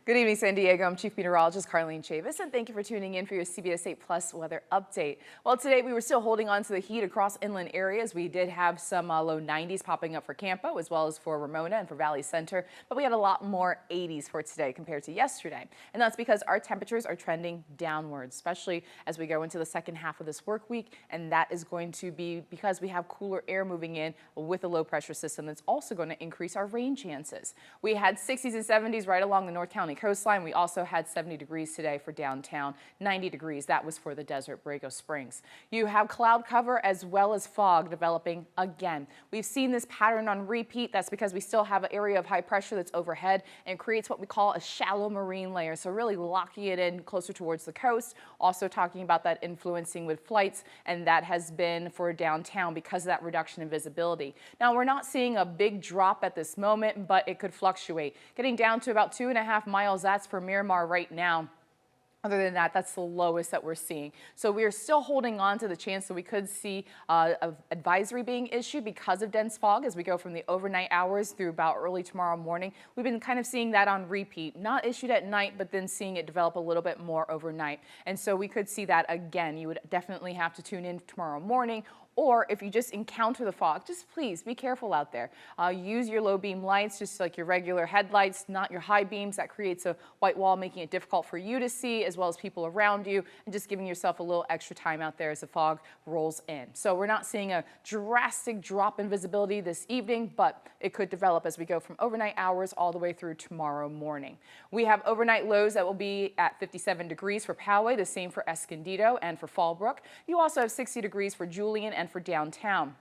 Good evening, San Diego. I'm Chief Meteorologist Carlene Chavis, and thank you for tuning in for your CBS 8 Plus weather update. Well, today we were still holding on to the heat across inland areas. We did have some low 90s popping up for Campo as well as for Ramona and for Valley Center, but we had a lot more 80s for today compared to yesterday. And that's because our temperatures are trending downwards, especially as we go into the second half of this work week. And that is going to be because we have cooler air moving in with a low pressure system that's also going to increase our rain chances. We had 60s and 70s right along the North County coastline. We also had 70 degrees today for downtown, 90 degrees. That was for the desert, Borrego Springs. You have cloud cover as well as fog developing again. We've seen this pattern on repeat. That's because we still have an area of high pressure that's overhead and creates what we call a shallow marine layer. So really locking it in closer towards the coast. Also talking about that influencing with flights, and that has been for downtown because of that reduction in visibility. Now we're not seeing a big drop at this moment, but it could fluctuate. Getting down to about 2.5 miles. That's for Miramar right now. Other than that, that's the lowest that we're seeing. So we are still holding on to the chance that we could see an advisory being issued because of dense fog as we go from the overnight hours through about early tomorrow morning. We've been kind of seeing that on repeat, not issued at night, but then seeing it develop a little bit more overnight. And so we could see that again. You would definitely have to tune in tomorrow morning. Or if you just encounter the fog, just please be careful out there. Use your low beam lights, just like your regular headlights, not your high beams. That creates a white wall, making it difficult for you to see as well as people around you, and just giving yourself a little extra time out there as the fog rolls in. So we're not seeing a drastic drop in visibility this evening, but it could develop as we go from overnight hours all the way through tomorrow morning. We have overnight lows that will be at 57 degrees for Poway, the same for Escondido and for Fallbrook. You also have 60 degrees for Julian and for downtown.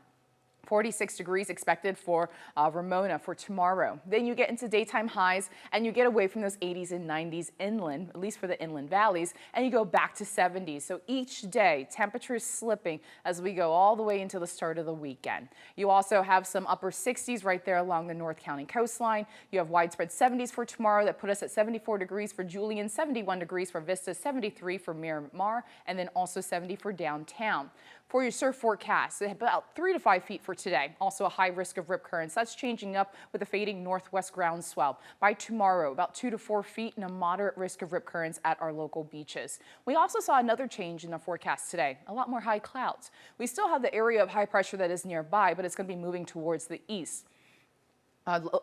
46 degrees expected for Ramona for tomorrow. Then you get into daytime highs and you get away from those 80s and 90s inland, at least for the inland valleys, and you go back to 70s. So each day, temperatures slipping as we go all the way into the start of the weekend. You also have some upper 60s right there along the North County coastline. You have widespread 70s for tomorrow that put us at 74 degrees for Julian, 71 degrees for Vista, 73 for Miramar, and then also 70 for downtown. For your surf forecast, about 3 to 5 feet for today. Also a high risk of rip currents. That's changing up with a fading northwest groundswell. By tomorrow, about 2 to 4 feet and a moderate risk of rip currents at our local beaches. We also saw another change in the forecast today. A lot more high clouds. We still have the area of high pressure that is nearby, but it's going to be moving towards the east.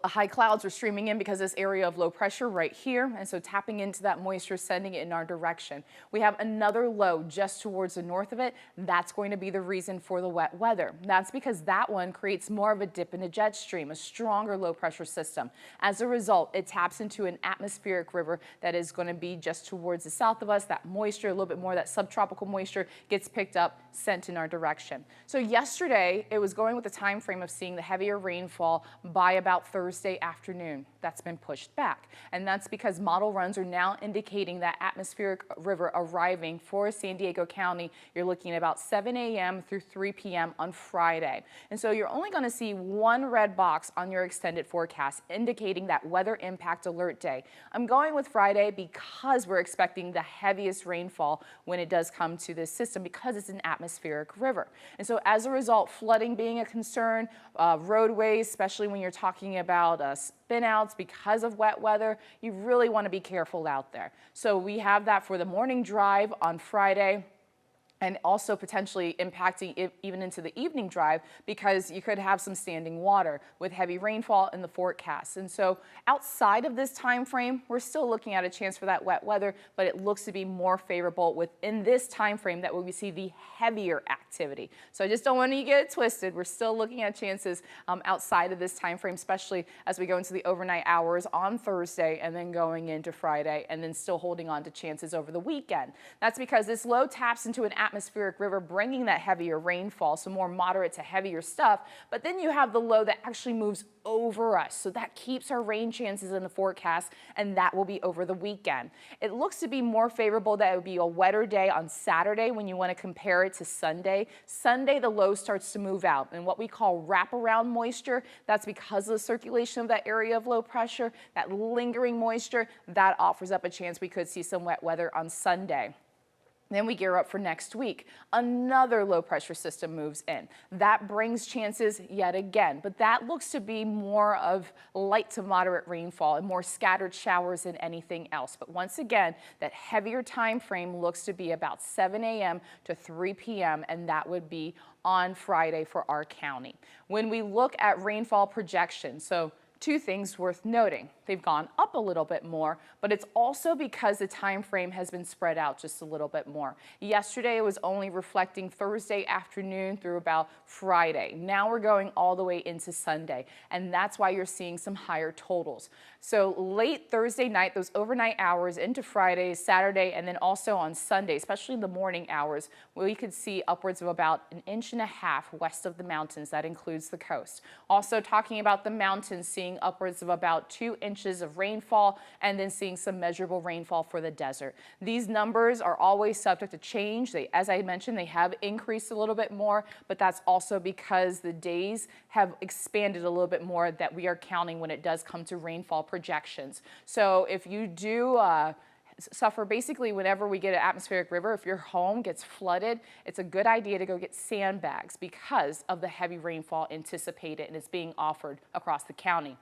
High clouds are streaming in because of this area of low pressure right here, and so tapping into that moisture, sending it in our direction. We have another low just towards the north of it. That's going to be the reason for the wet weather. That's because that one creates more of a dip in a jet stream, a stronger low pressure system. As a result, it taps into an atmospheric river that is going to be just towards the south of us. That moisture, a little bit more, that subtropical moisture gets picked up, sent in our direction. So yesterday, it was going with the time frame of seeing the heavier rainfall by about Thursday afternoon. That's been pushed back, and that's because model runs are now indicating that atmospheric river arriving for San Diego County. You're looking at about 7 a.m. through 3 p.m. on Friday, and so you're only going to see one red box on your extended forecast indicating that weather impact alert day. I'm going with Friday because we're expecting the heaviest rainfall when it does come to this system because it's an atmospheric river, and so as a result, flooding being a concern, roadways, especially when you're talking about spin-outs because of wet weather, you really want to be careful out there. So we have that for the morning drive on Friday, and also potentially impacting it even into the evening drive because you could have some standing water with heavy rainfall in the forecast. And so outside of this time frame, we're still looking at a chance for that wet weather, but it looks to be more favorable within this time frame that we see the heavier activity. So I just don't want you to get it twisted. We're still looking at chances outside of this time frame, especially as we go into the overnight hours on Thursday and then going into Friday and then still holding on to chances over the weekend. That's because this low taps into an atmospheric river, bringing that heavier rainfall, so more moderate to heavier stuff. But then you have the low that actually moves over us, so that keeps our rain chances in the forecast, and that will be over the weekend. It looks to be more favorable that it would be a wetter day on Saturday when you want to compare it to Sunday. Sunday, the low starts to move out, and what we call wraparound moisture, that's because of the circulation of that area of low pressure, that lingering moisture, that offers up a chance we could see some wet weather on Sunday. Then we gear up for next week. Another low pressure system moves in. That brings chances yet again, but that looks to be more of light to moderate rainfall and more scattered showers than anything else. But once again, that heavier time frame looks to be about 7 a.m. to 3 p.m. and that would be on Friday for our county. When we look at rainfall projections, so two things worth noting. They've gone up a little bit more, but it's also because the time frame has been spread out just a little bit more. Yesterday it was only reflecting Thursday afternoon through about Friday. Now we're going all the way into Sunday, and that's why you're seeing some higher totals. So late Thursday night, those overnight hours into Friday, Saturday, and then also on Sunday, especially in the morning hours, we could see upwards of about 1.5 inches west of the mountains. That includes the coast. Also talking about the mountains, seeing upwards of about 2 inches of rainfall and then seeing some measurable rainfall for the desert. These numbers are always subject to change. As I mentioned, they have increased a little bit more, but that's also because the days have expanded a little bit more that we are counting when it does come to rainfall projections. So if you do suffer basically whenever we get an atmospheric river, if your home gets flooded, it's a good idea to go get sandbags because of the heavy rainfall anticipated and it's being offered across the county.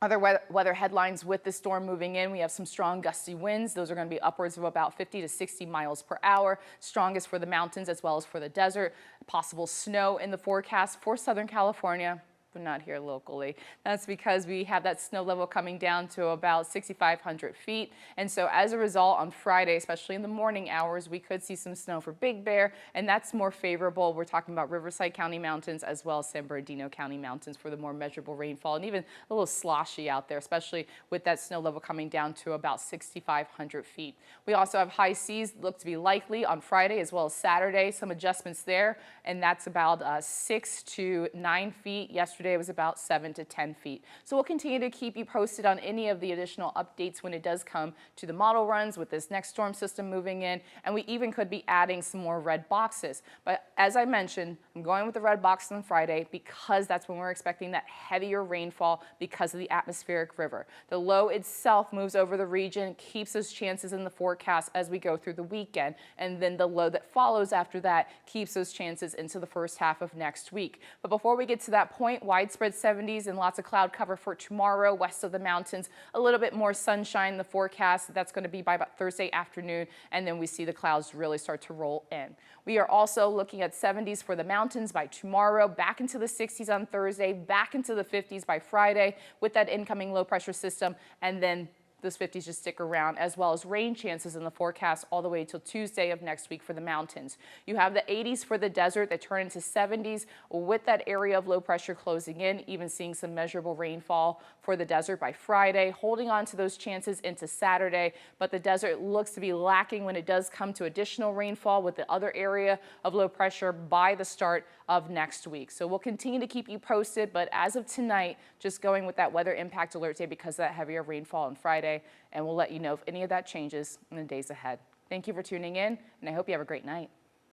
Other weather headlines with the storm moving in, we have some strong gusty winds. Those are going to be upwards of about 50 to 60 miles per hour, strongest for the mountains as well as for the desert. Possible snow in the forecast for Southern California, but not here locally. That's because we have that snow level coming down to about 6,500 feet. And so as a result, on Friday, especially in the morning hours, we could see some snow for Big Bear, and that's more favorable. We're talking about Riverside County Mountains as well as San Bernardino County Mountains for the more measurable rainfall, and even a little sloshy out there, especially with that snow level coming down to about 6,500 feet. We also have high seas look to be likely on Friday as well as Saturday. Some adjustments there, and that's about 6 to 9 feet. Yesterday it was about 7 to 10 feet. So we'll continue to keep you posted on any of the additional updates when it does come to the model runs with this next storm system moving in, and we even could be adding some more red boxes. But as I mentioned, I'm going with the red box on Friday because that's when we're expecting that heavier rainfall because of the atmospheric river. The low itself moves over the region, keeps those chances in the forecast as we go through the weekend, and then the low that follows after that keeps those chances into the first half of next week. But before we get to that point, widespread 70s and lots of cloud cover for tomorrow west of the mountains. A little bit more sunshine in the forecast. That's going to be by about Thursday afternoon, and then we see the clouds really start to roll in. We are also looking at 70s for the mountains by tomorrow, back into the 60s on Thursday, back into the 50s by Friday with that incoming low pressure system, and then those 50s just stick around, as well as rain chances in the forecast all the way till Tuesday of next week for the mountains. You have the 80s for the desert that turn into 70s with that area of low pressure closing in, even seeing some measurable rainfall for the desert by Friday, holding on to those chances into Saturday. But the desert looks to be lacking when it does come to additional rainfall with the other area of low pressure by the start of next week. So we'll continue to keep you posted, but as of tonight, just going with that weather impact alert day because of that heavier rainfall on Friday, and we'll let you know if any of that changes in the days ahead. Thank you for tuning in, and I hope you have a great night.